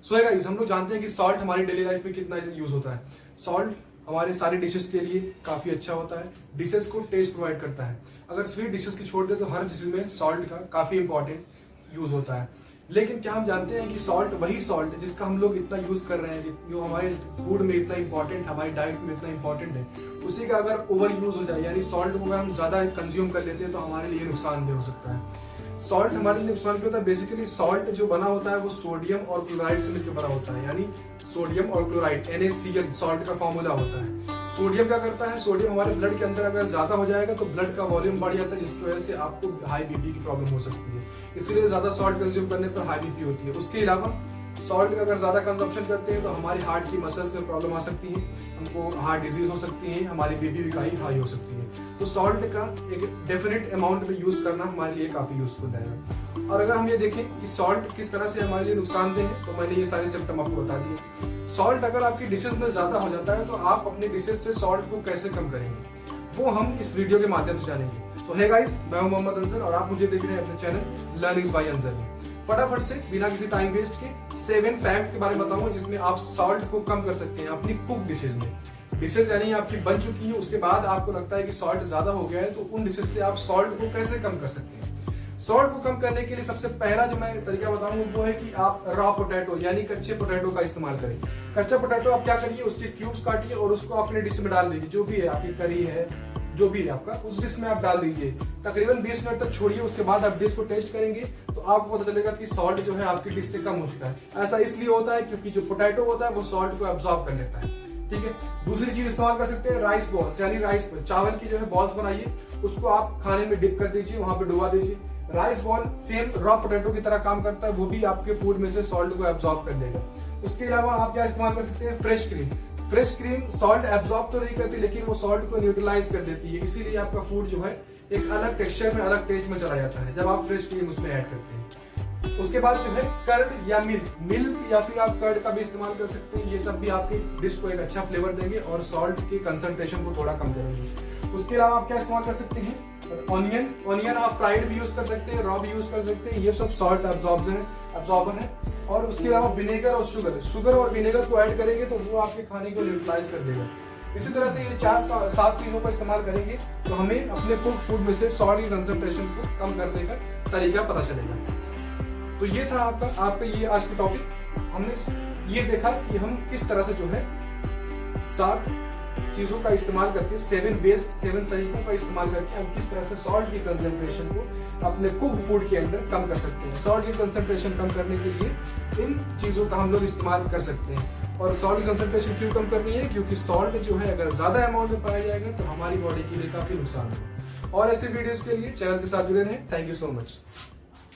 सो है गाइस, हम लोग जानते हैं कि सॉल्ट हमारी डेली लाइफ में कितना यूज होता है। सॉल्ट हमारे सारे डिशेस के लिए काफी अच्छा होता है, डिशेस को टेस्ट प्रोवाइड करता है। अगर स्वीट डिशेस की छोड़ दे तो हर डिशेस में सॉल्ट का काफी इंपॉर्टेंट यूज होता है। लेकिन क्या हम जानते हैं कि सॉल्ट, वही सॉल्ट जिसका हम लोग इतना यूज कर रहे हैं, जो हमारे फूड में इतना इंपॉर्टेंट, हमारी डाइट में इतना इंपॉर्टेंट है, उसी का अगर ओवर यूज हो जाए, यानी सॉल्ट को अगर हम ज्यादा कंज्यूम कर लेते हैं तो हमारे लिए नुकसानदेह हो सकता है। सॉल्ट हमारे लिए नुकसान क्यों होता है? बेसिकली सॉल्ट जो बना होता है वो सोडियम और क्लोराइड से मिलकर बना होता है, यानी सोडियम और क्लोराइड NaCl सॉल्ट का फॉर्मूला होता है। सोडियम क्या करता है? सोडियम हमारे ब्लड के अंदर अगर ज्यादा हो जाएगा तो ब्लड का वॉल्यूम बढ़ जाता है, जिसकी वजह से आपको हाई बीपी की प्रॉब्लम हो सकती है। इसीलिए ज्यादा सॉल्ट कंज्यूम करने पर हाई बीपी होती है। उसके अलावा सॉल्ट का अगर ज्यादा कंजप्शन करते हैं तो हमारी हार्ट की मसल्स में प्रॉब्लम आ सकती है, हमको हार्ट डिजीज हो सकती है, हमारी बीपी भी काफी हाई हो सकती है। तो सॉल्ट का एक डेफिनेट अमाउंट में यूज करना हमारे लिए काफी यूजफुल रहेगा। और अगर हम ये देखें कि सॉल्ट किस तरह से हमारे लिए नुकसानदेह है, तो मैंने ये सारे सिम्टम आपको बता दिए। सॉल्ट अगर आपकी डिशेस में ज्यादा हो जाता है तो आप अपनी डिशेस से सॉल्ट को कैसे कम करेंगे, वो हम इस वीडियो के माध्यम से जानेंगे। तो है गाइस, मैं हूं मोहम्मद अंसर और आप मुझे देख रहे हैं अपने चैनल लर्निंग्स बाय अंसर में। फटाफट से बिना किसी टाइम वेस्ट के 7 फैक्ट के बारे में बताऊंगा जिसमें आप सॉल्ट को कम कर सकते हैं अपनी कुक डिशेज में। डिशेज यानी आपकी बन चुकी है, उसके बाद आपको लगता है कि सॉल्ट ज्यादा हो गया है, तो उन डिशेज से आप सॉल्ट को कैसे कम कर सकते हैं। सॉल्ट को कम करने के लिए सबसे पहला जो मैं तरीका बताऊंगा वो है कि आप रॉ पोटैटो यानी कच्चे पोटैटो का इस्तेमाल करें। कच्चा पोटैटो आप क्या करिए, उसके क्यूब्स काटिए और उसको अपने डिश में डाल दीजिए। जो भी है आपकी करी है, जो भी है आपका, उस डिश में आप डाल दीजिए। तकरीबन 20 मिनट तक छोड़िए, उसके बाद आप डिश को टेस्ट करेंगे तो आपको पता चलेगा कि सॉल्ट जो है आपकी डिश से कम हो चुका है। ऐसा इसलिए होता है क्योंकि जो पोटैटो होता है वो सॉल्ट को एब्जॉर्ब कर लेता है। ठीक है। दूसरी चीज इस्तेमाल कर सकते हैं राइस बॉल्स, यानी राइस चावल की जो है बॉल्स बनाइए, उसको आप खाने में डिप कर दीजिए, वहां पे डुबा दीजिए। Rice ball same raw potato की तरह काम करता है, वो भी आपके फूड में से सॉल्ट को एब्जॉर्ब कर लेगा। उसके अलावा आप क्या इस्तेमाल कर सकते हैं? Fresh cream. Fresh cream salt absorb तो नहीं करती, लेकिन वो सॉल्ट को न्यूट्रलाइज कर देती है, इसीलिए आपका फूड जो है एक अलग टेक्सचर में, अलग टेस्ट में चला जाता है जब आप फ्रेश क्रीम उसमें ऐड करते हैं। उसके बाद जो है कर्ड या मिल्क या फिर आप कर्ड का भी इस्तेमाल कर सकते हैं। ये सब भी आपकी डिश को एक अच्छा फ्लेवर देंगे और सॉल्ट के कंसंट्रेशन को थोड़ा कम करेंगे। उसके अलावा आप क्या इस्तेमाल कर सकते हैं? ऑनियन आप फ्राइड भी यूज कर सकते हैं, रॉ भी यूज कर सकते हैं, ये सब सॉल्ट एब्जॉर्बर है। और उसके अलावा विनेगर और शुगर और विनेगर को ऐड करेंगे तो वो आपके खाने को न्यूट्रलाइज कर देगा। इसी तरह से ये 4-7 चीजों का इस्तेमाल करेंगे तो हमें अपने कुक फूड में से सॉल्ट की कंसंट्रेशन को कम करने का तरीका पता चलेगा। तो ये था आपका ये आज का टॉपिक। हमने ये देखा कि हम किस तरह से जो है 7 चीजों का इस्तेमाल करके 7 तरीकों का इस्तेमाल करके हम किस तरह से सॉल्ट की कंसंट्रेशन को अपने कुक फूड के अंदर कम कर सकते हैं। सॉल्ट की कंसंट्रेशन कम करने के लिए इन चीजों का हम लोग इस्तेमाल कर सकते हैं। और सॉल्ट की कंसंट्रेशन क्यों कम करनी है? क्योंकि सॉल्ट जो है अगर ज्यादा अमाउंट में पाया जाएगा तो हमारी बॉडी के लिए काफी नुकसान होगा। और ऐसे वीडियोस के लिए चैनल के साथ जुड़े रहें। Thank you so much.